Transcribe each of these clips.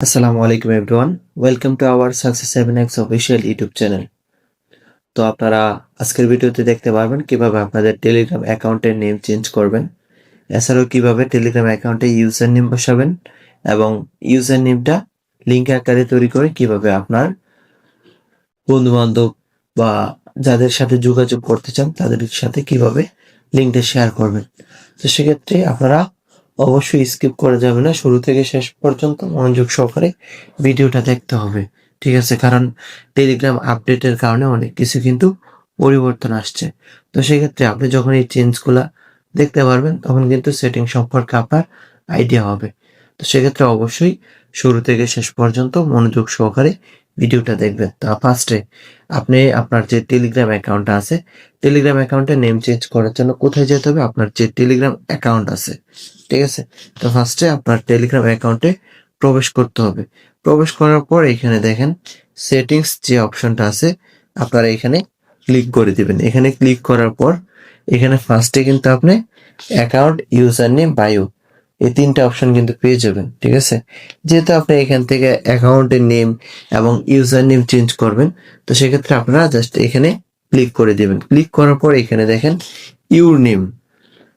আসসালামু আলাইকুম everyone, welcome to our success 7x official YouTube channel. তো আপনারা আজকের ভিডিওতে দেখতে পারবেন কিভাবে আপনাদের টেলিগ্রাম অ্যাকাউন্টের নেম চেঞ্জ করবেন, এছাড়াও কিভাবে টেলিগ্রাম অ্যাকাউন্টে ইউজার নেম বসাবেন এবং ইউজার নেমটা লিঙ্ক আকারে তৈরি করে কিভাবে আপনার বন্ধু-বান্ধব বা যাদের সাথে যোগাযোগ করতে চান তাদের সাথে কিভাবে লিঙ্কটা শেয়ার করবেন। তো সেক্ষেত্রে আপনারা অবশ্যই স্কিপ করা যাবে না, শুরু থেকে শেষ পর্যন্ত মনোযোগ সহকারে ভিডিওটা দেখতে হবে। ঠিক আছে? কারণ টেলিগ্রাম আপডেটের কারণে অনেক কিছু কিন্তু পরিবর্তন আসছে। তো সেক্ষেত্রে আপনি যখন এই চেঞ্জগুলা দেখতে পারবেন তখন কিন্তু সেটিং সম্পর্কে আপনার আইডিয়া হবে। তো সেক্ষেত্রে অবশ্যই শুরু থেকে শেষ পর্যন্ত মনোযোগ সহকারে ভিডিওটা দেখবেন। তা ফার্স্টে আপনি আপনার যে টেলিগ্রাম অ্যাকাউন্টটা আছে, টেলিগ্রাম অ্যাকাউন্টে নেম চেঞ্জ করার জন্য কোথায় যেতে হবে? আপনার যে টেলিগ্রাম অ্যাকাউন্ট আছে, ঠিক আছে? তো ফার্স্টে আপনার টেলিগ্রাম অ্যাকাউন্টে প্রবেশ করতে হবে। প্রবেশ করার পর এখানে দেখেন সেটিংস যে অপশনটা আছে, আপনারা এখানে ক্লিক করে দিবেন। এখানে ক্লিক করার পর এখানে ফার্স্টে কিন্তু আপনি অ্যাকাউন্ট, ইউজার নেম, বায়ো এই ৩ টা অপশন কিন্তু পেয়ে যাবেন। ঠিক আছে? যেহেতু আপনি এখান থেকে অ্যাকাউন্টের নেম এবং ইউজার নেম চেঞ্জ করবেন, তো সেক্ষেত্রে আপনারা জাস্ট এখানে ক্লিক করে দিবেন। ক্লিক করার পর এখানে দেখেন ইউর নেম,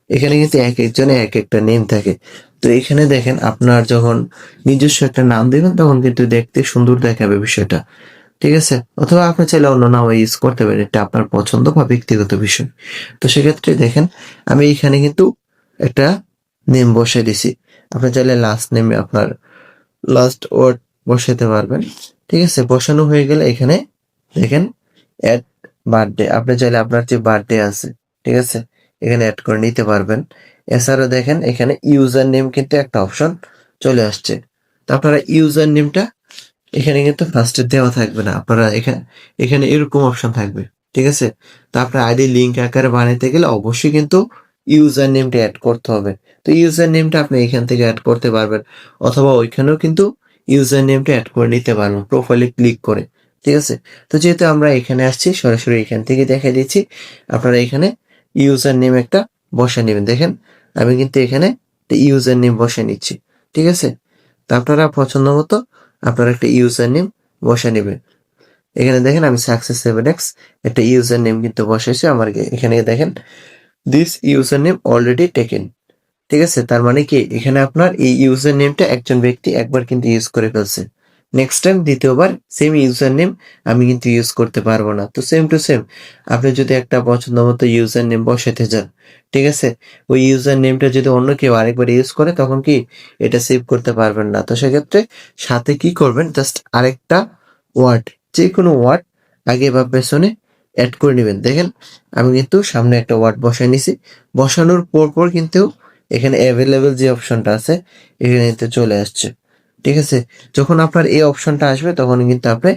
এখানে কিন্তু একেকজনের একেকটা নেম থাকে। তো এখানে দেখেন আপনার যখন নিজস্ব একটা নাম দিবেন তখন কিন্তু দেখতে সুন্দর দেখাবে বিষয়টা। ঠিক আছে? অথবা আপনি চাইলে অন্য নামও ইউজ করতে পারেন। এটা আপনার পছন্দ বা ব্যক্তিগত বিষয়। তো সেক্ষেত্রে দেখেন আমি এইখানে কিন্তু একটা নেম বসায় দিছি। আপনি চাইলে লাস্ট নেমে আপনার লাস্ট ওয়ার্ড বসাতে পারবেন। ঠিক আছে? বসানো হয়ে গেলে এখানে দেখেন এড বার্থডে। আপনি চাইলে আপনার যে বার্থডে আছে, ঠিক আছে? এখানে এড করে নিতে পারবেন। এছাড়াও দেখেন এখানে ইউজার নেম কিন্তু একটা অপশন চলে আসছে। তো আপনারা ইউজার নেমটা এখানে কিন্তু ফার্স্টে দেওয়া থাকবে না। আপনারা এখানে এরকম অপশন থাকবে। ঠিক আছে? তো আপনার আইডি লিঙ্ক আকারে বানাইতে গেলে অবশ্যই কিন্তু ইউজার নেমটা এড করতে হবে। তো ইউজার নেমটা আপনি এখান থেকে এড করতে পারবেন অথবা ওইখানেও কিন্তু ইউজার নেমটা এড করে নিতে পারবেন প্রোফাইলে ক্লিক করে। ঠিক আছে? তো যেহেতু আমরা এখানে আসছি সরাসরি এখান থেকে দেখাই দিচ্ছি। আপনারা এখানে ইউজার নেম একটা বসায় নিবেন। দেখেন আমি কিন্তু এখানে একটা ইউজার নেম বসায় নিচ্ছি। ঠিক আছে? তো আপনারা পছন্দ মতো আপনারা একটা ইউজার নেম বসায় নিবেন। এখানে দেখেন আমি success7x একটা ইউজার নেম কিন্তু বসাইছি। আমার এখানে দেখেন this user name already taken. ঠিক আছে? তার মানে কি এখানে আপনার এই ইউজার নেমটা একজন ব্যক্তি একবার কিন্তু ইউজ করে ফেলছে। নেক্সট টাইম দ্বিতীয়বার সেম ইউজার নেম আমি কিন্তু ইউজ করতে পারবো না। তো সেম টু সেম আপনি যদি একটা পছন্দ মতো ইউজার নেম বসাতে যান, ঠিক আছে? ওই ইউজার নেমটা যদি অন্য কেউ আরেকবার ইউজ করে তখন কি এটা সেভ করতে পারবেন না। তো সেক্ষেত্রে সাথে কি করবেন জাস্ট আরেকটা ওয়ার্ড, যেকোনো ওয়ার্ড আগে বা পেছনে এড করে নিবেন। দেখেন আমি কিন্তু সামনে একটা ওয়ার্ড বসায় নিছি। বসানোর পর কিন্তু এখানে এভেইলেবল যে অপশনটা আছে এখানে কিন্তু চলে আসছে। ঠিক আছে? যখন আপনার এই অপশনটা আসবে তখন কিন্তু আপনি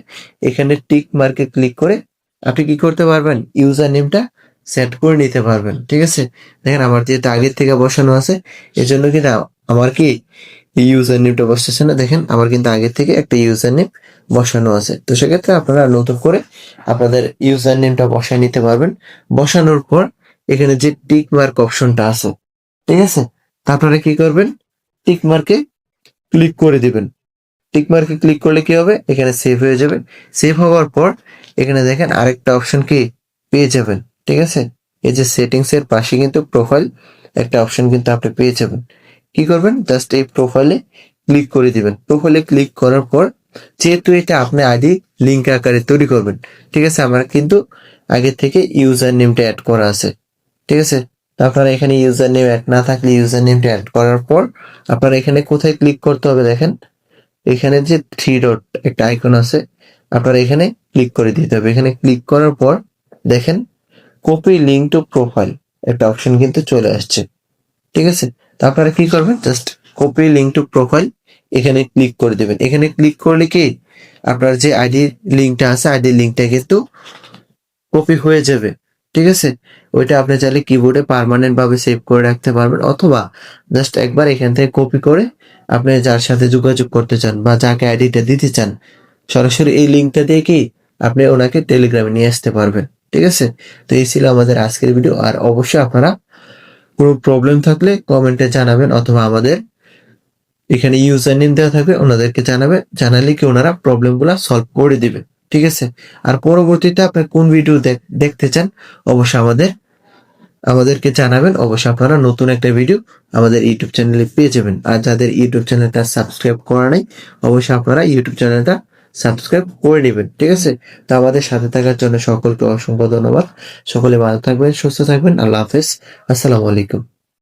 এখানে টিক মার্কে ক্লিক করে আপনি কি করতে পারবেন? ইউজার নেমটা সেট করে নিতে পারবেন। ঠিক আছে? দেখেন আমার যেহেতু আগের থেকে বসানো আছে এজন্য কিন্তু আমার কি এই ইউজার নেমটা বসতেছে না। দেখেন আমার কিন্তু আগের থেকে একটা ইউজার নেম বসানো আছে। তো সেক্ষেত্রে আপনারা নতুন করে আপনাদের ইউজার নেমটা বসায় নিতে পারবেন। বসানোর পর এখানে যে টিক মার্ক অপশনটা আছে, ঠিক আছে? তো আপনারা কি করবেন? টিক মার্কে ক্লিক করে দিবেন। টিক মার্কে ক্লিক করলে কি হবে? এখানে সেভ হয়ে যাবে। সেভ হওয়ার পর এখানে দেখেন আরেকটা অপশন কি পেয়ে যাবেন। ঠিক আছে? এই যে সেটিংস এর পাশে কিন্তু প্রোফাইল একটা অপশন কিন্তু আপনি পেয়ে যাবেন। কি করবেন? জাস্ট এই প্রোফাইলে ক্লিক করে দিবেন। প্রোফাইলে ক্লিক করার পর যেহেতু এটা আপনি আইডি লিঙ্ক আকারে তৈরি করবেন। ঠিক আছে? আমার কিন্তু আগে থেকে ইউজার নেমটা এড করা আছে। ঠিক আছে? তো আপনারা এখানে ইউজার নেম এড না থাকলে ইউজার নেমটা এড করার পর আপনারা এখানে কোথায় ক্লিক করতে হবে দেখেন। এখানে যে 3 ডট একটা আইকন আছে, আপনারা এখানে ক্লিক করে দিতে হবে। এখানে ক্লিক করার পর দেখেন কপি লিঙ্ক টু প্রোফাইল একটা অপশন কিন্তু চলে আসছে। ঠিক আছে? তো আপনারা কি করবেন? Just copy link to profile এখানে ক্লিক করে দিবেন। এখানে ক্লিক করলে কি আপনার যে আইডি লিঙ্কটা আছে আইডি লিঙ্কটা কিন্তু কপি হয়ে যাবে। ঠিক আছে? ওইটা আপনি চাইলে কিবোর্ডে পার্মানেন্ট ভাবে সেভ করে রাখতে পারবেন অথবা জাস্ট একবার এখান থেকে কপি করে আপনি যার সাথে যোগাযোগ করতে চান বা যাকে আইডিটা দিতে চান সরাসরি এই লিঙ্কটা দিয়ে কি আপনি ওনাকে টেলিগ্রামে নিয়ে আসতে পারবেন। ঠিক আছে? তো এই ছিল আমাদের আজকের ভিডিও। আর অবশ্যই আপনারা কোনো প্রবলেম থাকলে কমেন্টে জানাবেন অথবা আমাদের এখানে ইউজার নেম দেওয়া থাকবে, ওনাদেরকে জানালে কি ওনারা প্রবলেমগুলো সলভ করে দিবে। ঠিক আছে? আর পরবর্তীতে আপনি কোন ভিডিও দেখতে চান অবশ্যই আমাদেরকে জানাবেন। অবশ্যই আপনারা নতুন একটা ভিডিও আমাদের ইউটিউব চ্যানেলে পেয়ে যাবেন। আর যাদের ইউটিউব চ্যানেলটা সাবস্ক্রাইব করা নাই, অবশ্যই আপনারা ইউটিউব চ্যানেলটা সাবস্ক্রাইব করে নেবেন। ঠিক আছে? তো আমাদের সাথে থাকার জন্য সকলকে অসংখ্য ধন্যবাদ। সকলে ভালো থাকবেন, সুস্থ থাকবেন। আল্লাহ হাফেজ। আসসালামু আলাইকুম।